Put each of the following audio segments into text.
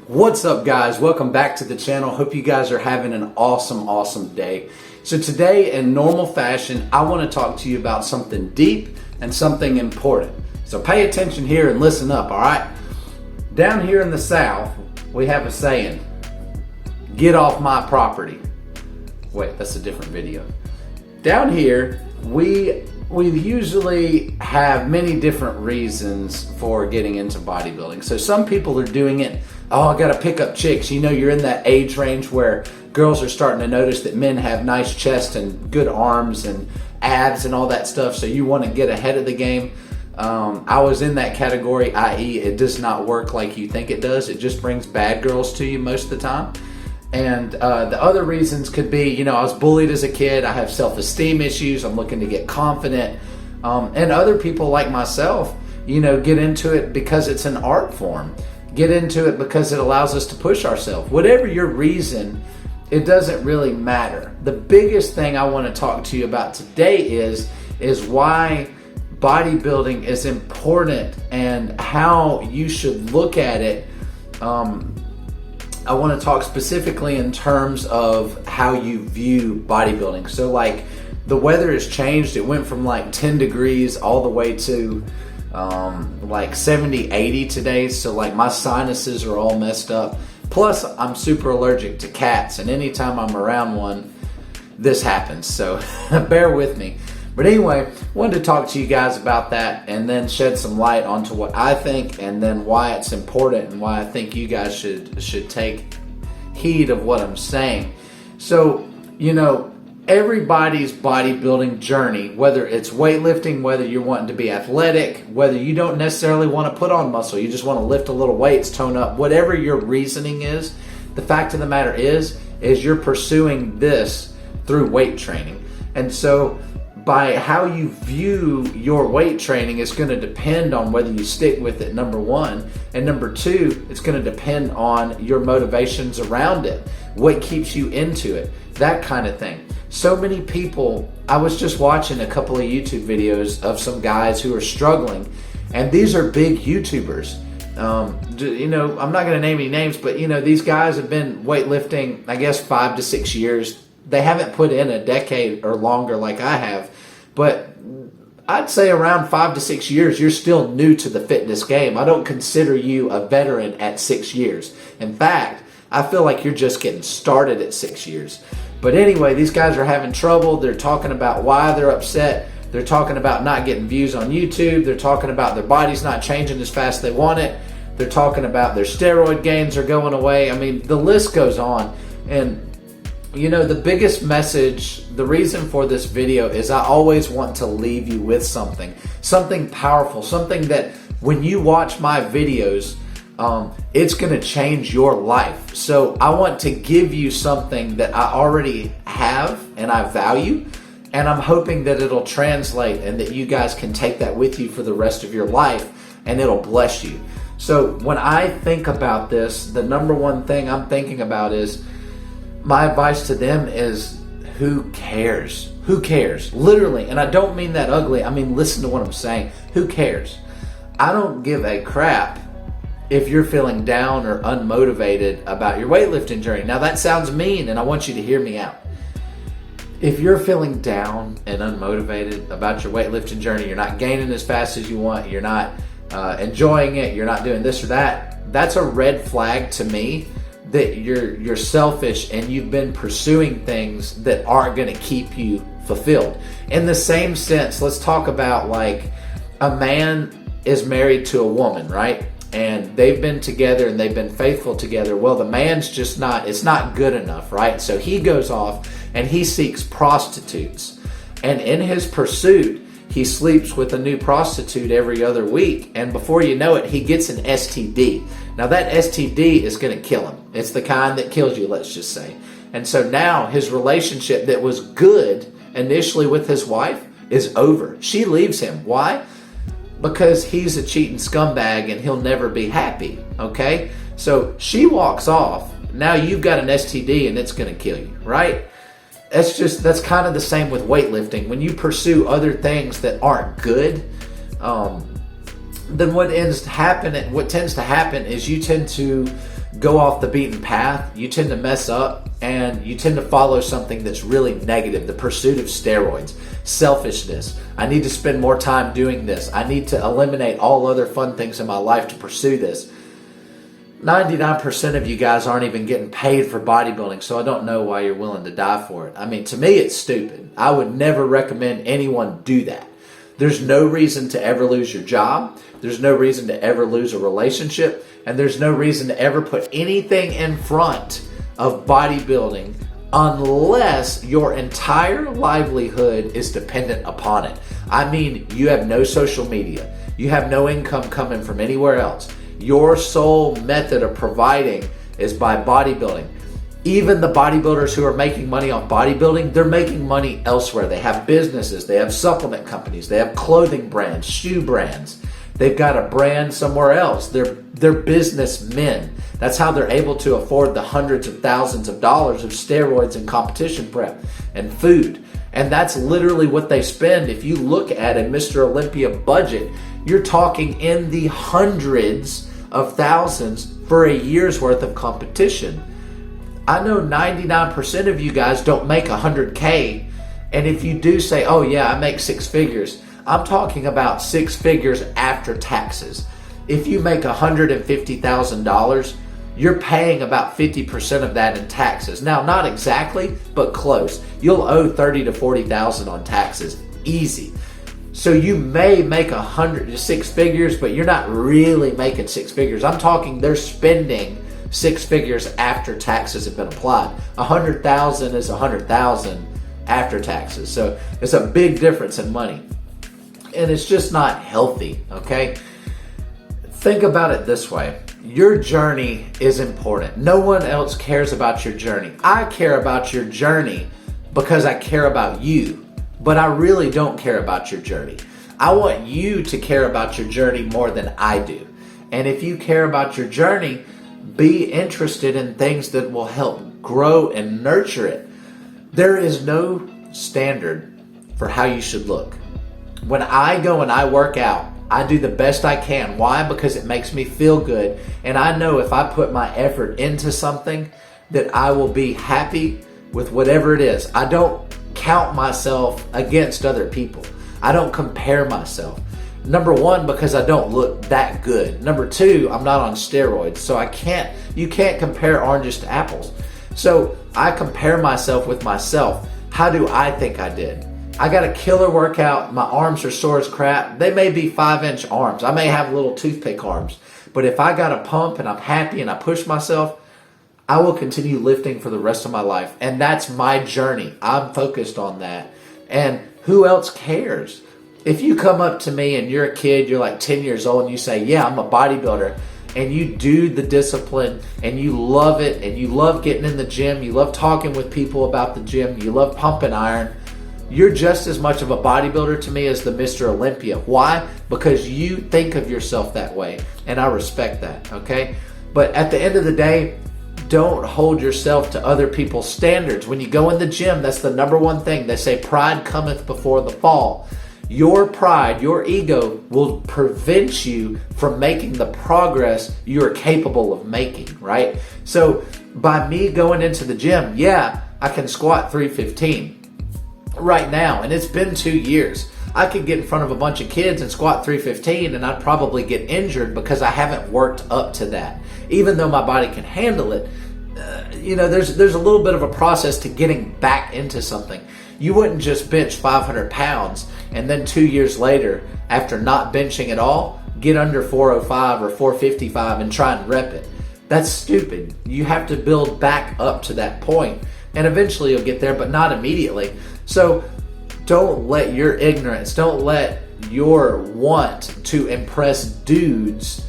What's up, guys? Welcome back to the channel. Hope you guys are having an awesome day. So today, in normal fashion, I want to talk to you about something deep and something important. So pay attention here and listen up, all right? Down here in the South, we have a saying, get off my property. Wait, that's a different video. Down here, we usually have many different reasons for getting into bodybuilding. So some people are doing it, oh, I gotta pick up chicks. You know, you're in that age range where girls are starting to notice that men have nice chest and good arms and abs and all that stuff, so you want to get ahead of the game. I was in that category, i.e. it does not work like you think it does. It just brings bad girls to you most of the time. And the other reasons could be, you know, I was bullied as a kid, I have self-esteem issues, I'm looking to get confident. And other people like myself, you know, get into it because it's an art form. Get into it because it allows us to push ourselves. Whatever your reason, it doesn't really matter. The biggest thing I want to talk to you about today is why bodybuilding is important and how you should look at it. I want to talk specifically in terms of how you view bodybuilding. So like the weather has changed. It went from like 10 degrees all the way to like 70, 80 today. So like my sinuses are all messed up. Plus I'm super allergic to cats, and anytime I'm around one, this happens. So bear with me. But anyway, wanted to talk to you guys about that and then shed some light onto what I think and then why it's important and why I think you guys should take heed of what I'm saying. So, you know, everybody's bodybuilding journey, whether it's weightlifting, whether you're wanting to be athletic, whether you don't necessarily want to put on muscle, you just want to lift a little weights, tone up, whatever your reasoning is, the fact of the matter is you're pursuing this through weight training. And so by how you view your weight training is going to depend on whether you stick with it, number one. And number two, it's going to depend on your motivations around it, what keeps you into it, that kind of thing. So many people, I was just watching a couple of YouTube videos of some guys who are struggling, and these are big YouTubers. You know, I'm not going to name any names, but you know, these guys have been weightlifting, I guess, 5 to 6 years. They haven't put in a decade or longer like I have, but I'd say around 5 to 6 years, you're still new to the fitness game. I don't consider you a veteran at 6 years. In fact, I feel like you're just getting started at 6 years. But anyway, these guys are having trouble. They're talking about why they're upset. They're talking about not getting views on YouTube. They're talking about their body's not changing as fast as they want it. They're talking about their steroid gains are going away. I mean, the list goes on. And you know, the biggest message, the reason for this video is I always want to leave you with something powerful, something that when you watch my videos, it's going to change your life. So I want to give you something that I already have and I value, and I'm hoping that it'll translate and that you guys can take that with you for the rest of your life and it'll bless you. So when I think about this, the number one thing I'm thinking about is, my advice to them is, who cares? Who cares? Literally, and I don't mean that ugly. I mean, listen to what I'm saying. Who cares? I don't give a crap if you're feeling down or unmotivated about your weightlifting journey. Now that sounds mean, and I want you to hear me out. If you're feeling down and unmotivated about your weightlifting journey, you're not gaining as fast as you want, you're not enjoying it, you're not doing this or that, that's a red flag to me that you're selfish and you've been pursuing things that aren't going to keep you fulfilled. In the same sense, let's talk about like a man is married to a woman, right? And they've been together and they've been faithful together. Well, the man's just not, it's not good enough, right? So he goes off and he seeks prostitutes. And in his pursuit, he sleeps with a new prostitute every other week. And before you know it, he gets an STD. Now that STD is going to kill him. It's the kind that kills you, let's just say. And so now his relationship that was good initially with his wife is over. She leaves him. Why? Because he's a cheating scumbag and he'll never be happy. Okay? So she walks off. Now you've got an STD and it's going to kill you, right? That's kind of the same with weightlifting. When you pursue other things that aren't good, then what tends to happen is you tend to go off the beaten path, you tend to mess up and you tend to follow something that's really negative, the pursuit of steroids, selfishness. I need to spend more time doing this. I need to eliminate all other fun things in my life to pursue this. 99% of you guys aren't even getting paid for bodybuilding, so I don't know why you're willing to die for it. I mean, to me, it's stupid. I would never recommend anyone do that. There's no reason to ever lose your job. There's no reason to ever lose a relationship. And there's no reason to ever put anything in front of bodybuilding unless your entire livelihood is dependent upon it. I mean, you have no social media. You have no income coming from anywhere else. Your sole method of providing is by bodybuilding. Even the bodybuilders who are making money off bodybuilding, they're making money elsewhere. They have businesses, they have supplement companies, they have clothing brands, shoe brands. They've got a brand somewhere else. They're businessmen. That's how they're able to afford the hundreds of thousands of dollars of steroids and competition prep and food. And that's literally what they spend. If you look at a Mr. Olympia budget, you're talking in the hundreds of thousands for a year's worth of competition. I know 99% of you guys don't make 100K. And if you do say, oh yeah, I make six figures, I'm talking about six figures after taxes. If you make $150,000, you're paying about 50% of that in taxes. Now, not exactly, but close. You'll owe $30,000 to $40,000 on taxes, easy. So you may make six figures, but you're not really making six figures. I'm talking they're spending six figures after taxes have been applied. $100,000 is $100,000 after taxes. So it's a big difference in money. And it's just not healthy, okay? Think about it this way. Your journey is important. No one else cares about your journey. I care about your journey because I care about you, but I really don't care about your journey. I want you to care about your journey more than I do. And if you care about your journey, be interested in things that will help grow and nurture it. There is no standard for how you should look. When I go and I work out, I do the best I can. Why? Because it makes me feel good. And I know if I put my effort into something that I will be happy with whatever it is. I don't count myself against other people. I don't compare myself. Number one, because I don't look that good. Number two, I'm not on steroids. So you can't compare oranges to apples. So I compare myself with myself. How do I think I did? I got a killer workout. My arms are sore as crap. They may be 5-inch arms. I may have little toothpick arms. But if I got a pump and I'm happy and I push myself, I will continue lifting for the rest of my life. And that's my journey. I'm focused on that. And who else cares? If you come up to me and you're a kid, you're like 10 years old, and you say, yeah, I'm a bodybuilder, and you do the discipline and you love it and you love getting in the gym, you love talking with people about the gym, you love pumping iron, you're just as much of a bodybuilder to me as the Mr. Olympia. Why? Because you think of yourself that way, and I respect that, okay? But at the end of the day, don't hold yourself to other people's standards. When you go in the gym, that's the number one thing. They say pride cometh before the fall. Your pride, your ego will prevent you from making the progress you're capable of making, right? So by me going into the gym, yeah, I can squat 315 right now, and it's been 2 years. I could get in front of a bunch of kids and squat 315 and I'd probably get injured because I haven't worked up to that. Even though my body can handle it, there's a little bit of a process to getting back into something. You wouldn't just bench 500 pounds and then 2 years later, after not benching at all, get under 405 or 455 and try and rep it. That's stupid. You have to build back up to that point, and eventually you'll get there, but not immediately. So don't let your ignorance, don't let your want to impress dudes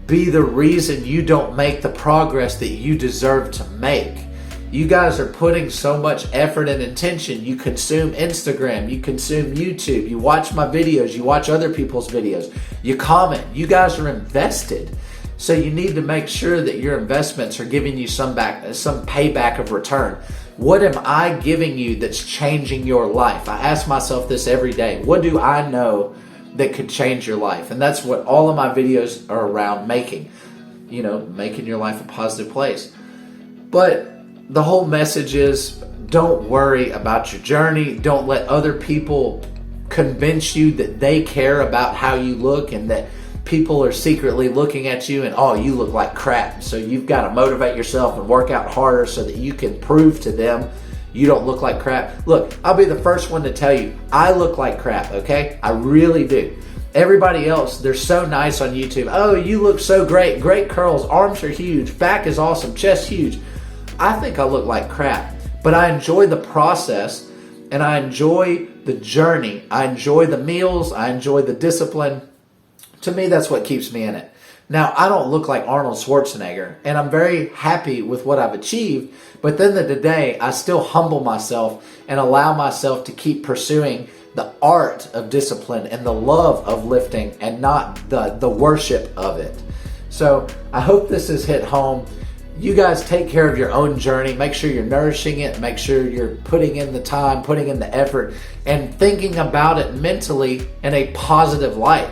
be the reason you don't make the progress that you deserve to make. You guys are putting so much effort and attention. You consume Instagram, you consume YouTube, you watch my videos, you watch other people's videos, you comment. You guys are invested. So you need to make sure that your investments are giving you some payback of return. What am I giving you that's changing your life? I ask myself this every day. What do I know that could change your life? And that's what all of my videos are around making. making your life a positive place. But the whole message is, don't worry about your journey. Don't let other people convince you that they care about how you look and that people are secretly looking at you and, oh, you look like crap. So you've got to motivate yourself and work out harder so that you can prove to them you don't look like crap. Look, I'll be the first one to tell you, I look like crap, okay? I really do. Everybody else, they're so nice on YouTube. Oh, you look so great. Great curls. Arms are huge. Back is awesome. Chest huge. I think I look like crap. But I enjoy the process and I enjoy the journey. I enjoy the meals. I enjoy the discipline. To me, that's what keeps me in it. Now, I don't look like Arnold Schwarzenegger, and I'm very happy with what I've achieved, but at the end of the day, I still humble myself and allow myself to keep pursuing the art of discipline and the love of lifting and not the worship of it. So I hope this has hit home. You guys take care of your own journey. Make sure you're nourishing it. Make sure you're putting in the time, putting in the effort, and thinking about it mentally in a positive light.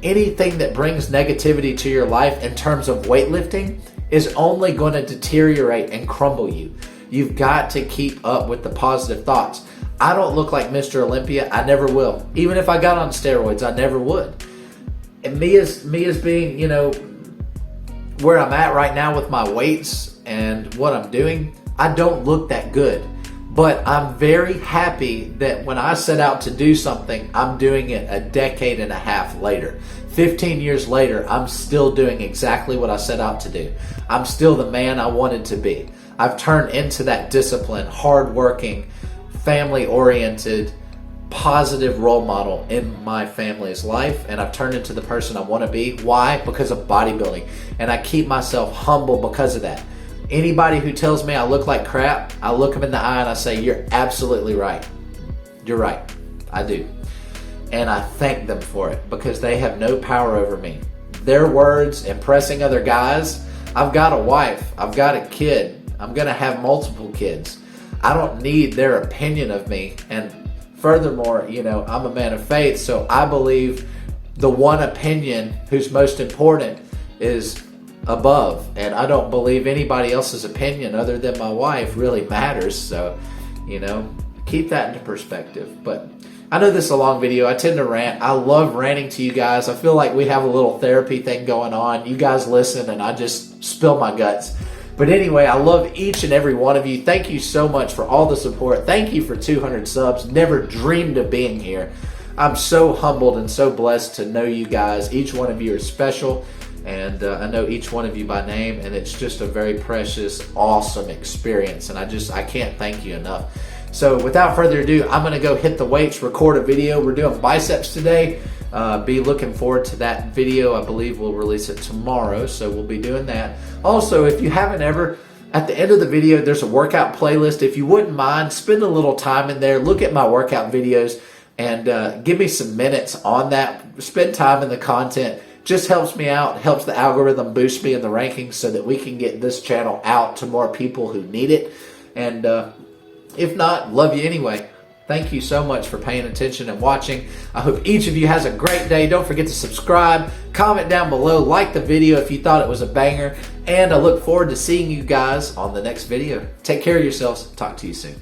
Anything that brings negativity to your life in terms of weightlifting is only going to deteriorate and crumble you. You've got to keep up with the positive thoughts. I don't look like Mr. Olympia. I never will. Even if I got on steroids, I never would. And me as being, where I'm at right now with my weights and what I'm doing, I don't look that good. But I'm very happy that when I set out to do something, I'm doing it a decade and a half later. 15 years later, I'm still doing exactly what I set out to do. I'm still the man I wanted to be. I've turned into that disciplined, hardworking, family-oriented, positive role model in my family's life, and I've turned into the person I want to be. Why? Because of bodybuilding. And I keep myself humble because of that. Anybody who tells me I look like crap, I look them in the eye and I say, you're absolutely right. You're right. I do. And I thank them for it because they have no power over me. Their words impressing other guys. I've got a wife. I've got a kid. I'm going to have multiple kids. I don't need their opinion of me. And furthermore, I'm a man of faith, so I believe the one opinion who's most important is above, and I don't believe anybody else's opinion other than my wife really matters. So, keep that into perspective. But I know this is a long video. I tend to rant. I love ranting to you guys. I feel like we have a little therapy thing going on. You guys listen and I just spill my guts. But anyway, I love each and every one of you. Thank you so much for all the support. Thank you for 200 subs. Never dreamed of being here. I'm so humbled and so blessed to know you guys. Each one of you are special. And I know each one of you by name, and it's just a very precious, awesome experience. And I can't thank you enough. So without further ado, I'm going to go hit the weights, record a video. We're doing biceps today. Be looking forward to that video. I believe we'll release it tomorrow, so we'll be doing that. Also, if you haven't ever, at the end of the video, there's a workout playlist. If you wouldn't mind, spend a little time in there, look at my workout videos, and give me some minutes on that. Spend time in the content. Just helps me out, helps the algorithm boost me in the rankings so that we can get this channel out to more people who need it. And if not, love you anyway. Thank you so much for paying attention and watching. I hope each of you has a great day. Don't forget to subscribe, comment down below, like the video if you thought it was a banger, and I look forward to seeing you guys on the next video. Take care of yourselves. Talk to you soon.